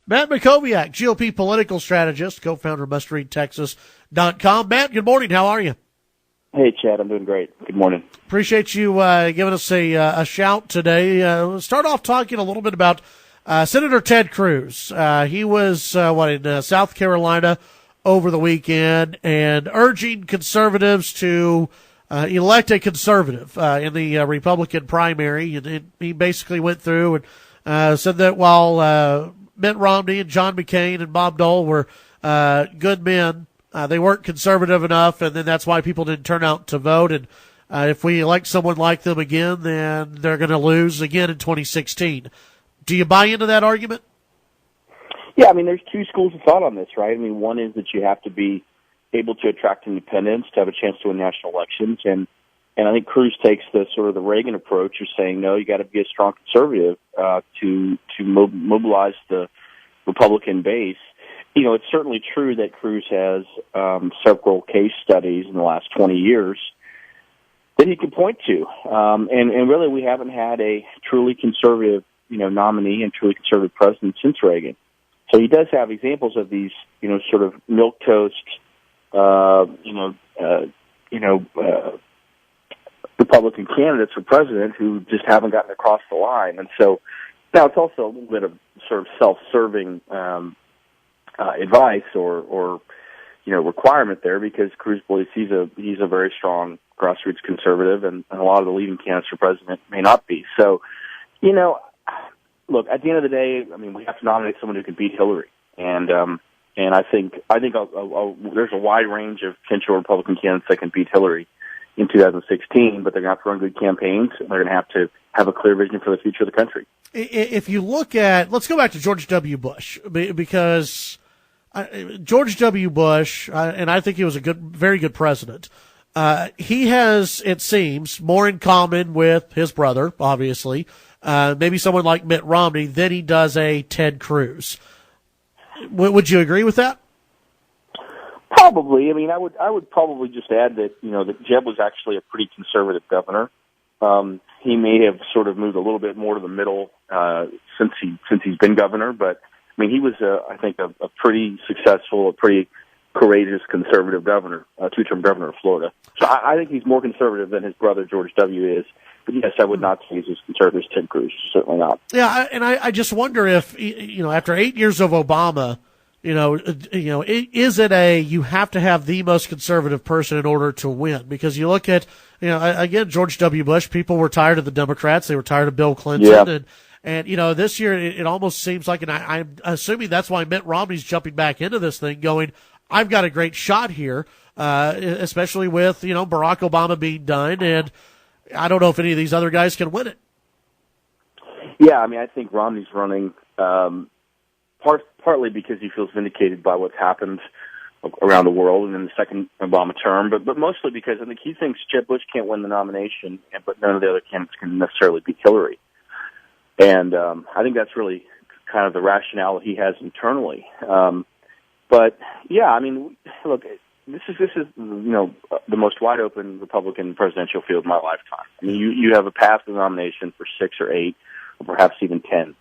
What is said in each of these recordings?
Matt Mackowiak, GOP political strategist, co-founder of MustReadTexas.com. Matt, good morning. How are you? Hey, Chad. I'm doing great. Good morning. Appreciate you giving us a shout today. We'll start off talking a little bit about Senator Ted Cruz. He was in South Carolina over the weekend and urging conservatives to elect a conservative in the Republican primary. And he basically went through and said that while Mitt Romney and John McCain and Bob Dole were good men, they weren't conservative enough, and then that's why people didn't turn out to vote. And if we elect someone like them again, then they're going to lose again in 2016. Do you buy into that argument? Yeah, I mean, there's two schools of thought on this, right? I mean, one is that you have to be able to attract independents to have a chance to win national elections, and I think Cruz takes the sort of the Reagan approach of saying, no, you got to be a strong conservative to mobilize the Republican base. You know, it's certainly true that Cruz has several case studies in the last 20 years that he can point to, and really we haven't had a truly conservative, nominee and truly conservative president since Reagan. So he does have examples of these, sort of milquetoast, Republican candidates for president who just haven't gotten across the line. And so now it's also a little bit of sort of self-serving advice or requirement there, because Cruz believes he's a very strong grassroots conservative, and a lot of the leading candidates for president may not be. So, look, at the end of the day, I mean, we have to nominate someone who can beat Hillary, and I think there's a wide range of potential Republican candidates that can beat Hillary in 2016, but they're going to have to run good campaigns, and they're going to have a clear vision for the future of the country. If you look at, let's go back to George W. Bush, because George W. Bush, and I think he was a very good president. He has, it seems, more in common with his brother, obviously, maybe someone like Mitt Romney, than he does a Ted Cruz. Would you agree with that? Probably. I mean, I would probably just add that, that Jeb was actually a pretty conservative governor. He may have sort of moved a little bit more to the middle since he's been governor, but I mean, he was I think a pretty successful, a pretty courageous conservative governor, two-term governor of Florida. So I think he's more conservative than his brother George W. is. But yes, I would not say he's as conservative as Ted Cruz. Certainly not. Yeah, and I just wonder if, after 8 years of Obama, is it you have to have the most conservative person in order to win? Because you look at, again, George W. Bush, people were tired of the Democrats. They were tired of Bill Clinton. Yeah. And this year it almost seems like, and I'm assuming that's why Mitt Romney's jumping back into this thing going, I've got a great shot here, especially with, Barack Obama being done. And I don't know if any of these other guys can win it. Yeah, I mean, I think Romney's running partly because he feels vindicated by what's happened around the world and in the second Obama term, but mostly because I think he thinks Jeb Bush can't win the nomination, but none of the other candidates can necessarily beat Hillary. And I think that's really kind of the rationale that he has internally. But yeah, I mean, look, this is the most wide open Republican presidential field of my lifetime. I mean, you have a path to nomination for 6 or 8, or perhaps even 10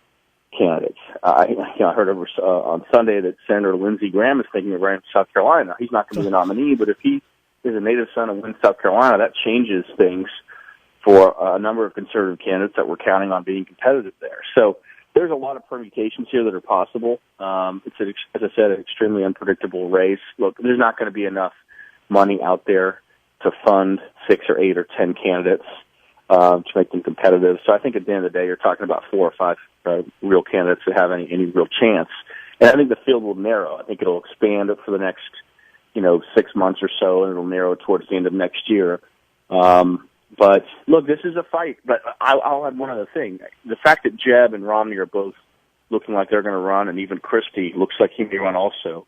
candidates. I heard on Sunday that Senator Lindsey Graham is thinking of running South Carolina. He's not going to be the nominee, but if he is a native son and wins South Carolina, that changes things for a number of conservative candidates that were counting on being competitive there. So there's a lot of permutations here that are possible. It's, as I said, an extremely unpredictable race. Look, there's not going to be enough money out there to fund 6 or 8 or 10 candidates to make them competitive. So I think at the end of the day, you're talking about 4 or 5 real candidates that have any real chance. And I think the field will narrow. I think it'll expand for the next, 6 months or so, and it'll narrow towards the end of next year. But look, this is a fight. But I'll add one other thing: the fact that Jeb and Romney are both looking like they're going to run, and even Christie looks like he may run also,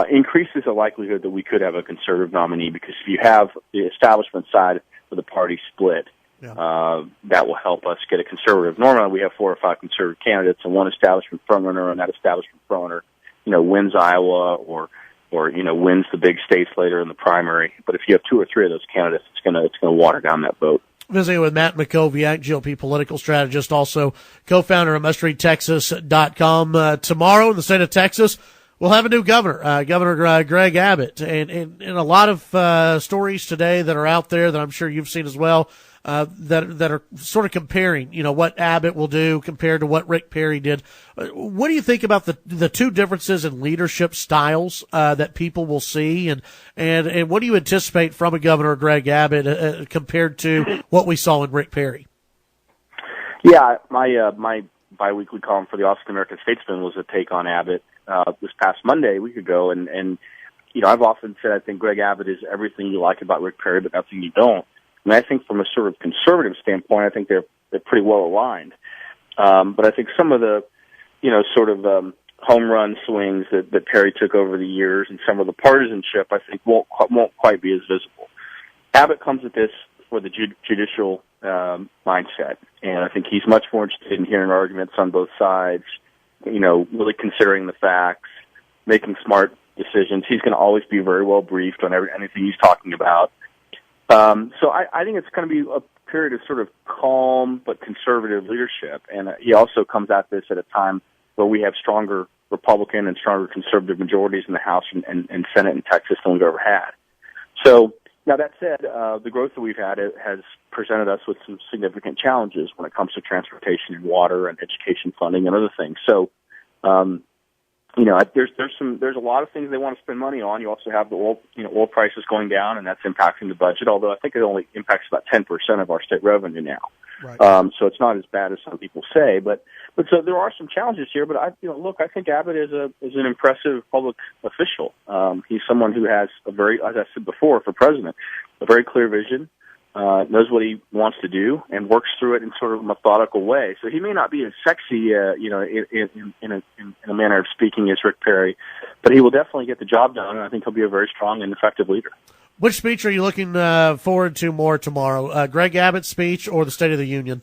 increases the likelihood that we could have a conservative nominee. Because if you have the establishment side of the party split, that will help us get a conservative. Normally, we have 4 or 5 conservative candidates, and one establishment frontrunner, and that establishment frontrunner, wins Iowa or wins the big states later in the primary. But if you have 2 or 3 of those candidates, it's going to water down that vote. Visiting with Matt Mackowiak, GOP political strategist, also co-founder of MustReadTexas.com. Tomorrow in the state of Texas, we'll have a new governor, Governor Greg Abbott, and a lot of stories today that are out there that I'm sure you've seen as well, that are sort of comparing, what Abbott will do compared to what Rick Perry did. What do you think about the two differences in leadership styles that people will see, and what do you anticipate from a Governor Greg Abbott compared to what we saw in Rick Perry? Yeah, my biweekly column for the Austin American Statesman was a take on Abbott this past Monday, a week ago, and I've often said I think Greg Abbott is everything you like about Rick Perry, but nothing you don't. And I think from a sort of conservative standpoint, I think they're pretty well aligned. But I think some of the, home run swings that Perry took over the years and some of the partisanship, I think won't quite be as visible. Abbott comes at this for the judicial mindset, and I think he's much more interested in hearing arguments on both sides, really considering the facts, making smart decisions. He's going to always be very well briefed on anything he's talking about. So I think it's going to be a period of sort of calm but conservative leadership, and he also comes at this at a time where we have stronger Republican and stronger conservative majorities in the House and Senate in Texas than we've ever had. So now that said, the growth that we've had has presented us with some significant challenges when it comes to transportation and water and education funding and other things. So, there's a lot of things they want to spend money on. You also have the oil prices going down, and that's impacting the budget. Although I think it only impacts about 10% of our state revenue now. Right. So it's not as bad as some people say. But so there are some challenges here. But I think Abbott is an impressive public official. He's someone who has as I said before, for president, a very clear vision. Knows what he wants to do and works through it in sort of a methodical way. So he may not be as sexy, in a manner of speaking as Rick Perry, but he will definitely get the job done, and I think he'll be a very strong and effective leader. Which speech are you looking forward to more tomorrow, Greg Abbott's speech or the State of the Union?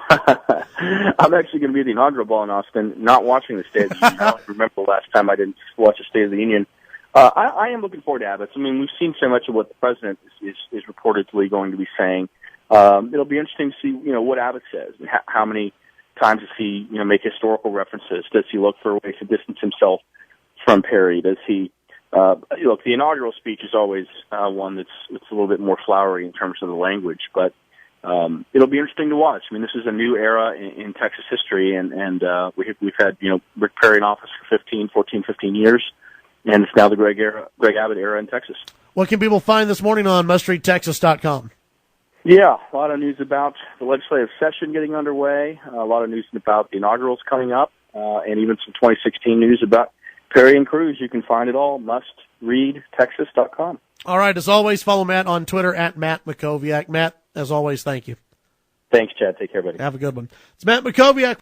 I'm actually going to be at the inaugural ball in Austin, not watching the State of the Union. I don't remember the last time I didn't watch the State of the Union. I am looking forward to Abbott. I mean, we've seen so much of what the president is reportedly going to be saying. It'll be interesting to see, what Abbott says and how many times does he, make historical references? Does he look for ways to distance himself from Perry? Does he, look, the inaugural speech is always one that's a little bit more flowery in terms of the language, but it'll be interesting to watch. I mean, this is a new era in Texas history, and we've had, Rick Perry in office for 15 years. And it's now the Greg Abbott era in Texas. What can people find this morning on MustReadTexas.com? Yeah, a lot of news about the legislative session getting underway, a lot of news about the inaugurals coming up, and even some 2016 news about Perry and Cruz. You can find it all, MustReadTexas.com. All right, as always, follow Matt on Twitter at Matt Mackowiak. Matt, as always, thank you. Thanks, Chad. Take care, buddy. Have a good one. It's Matt Mackowiak.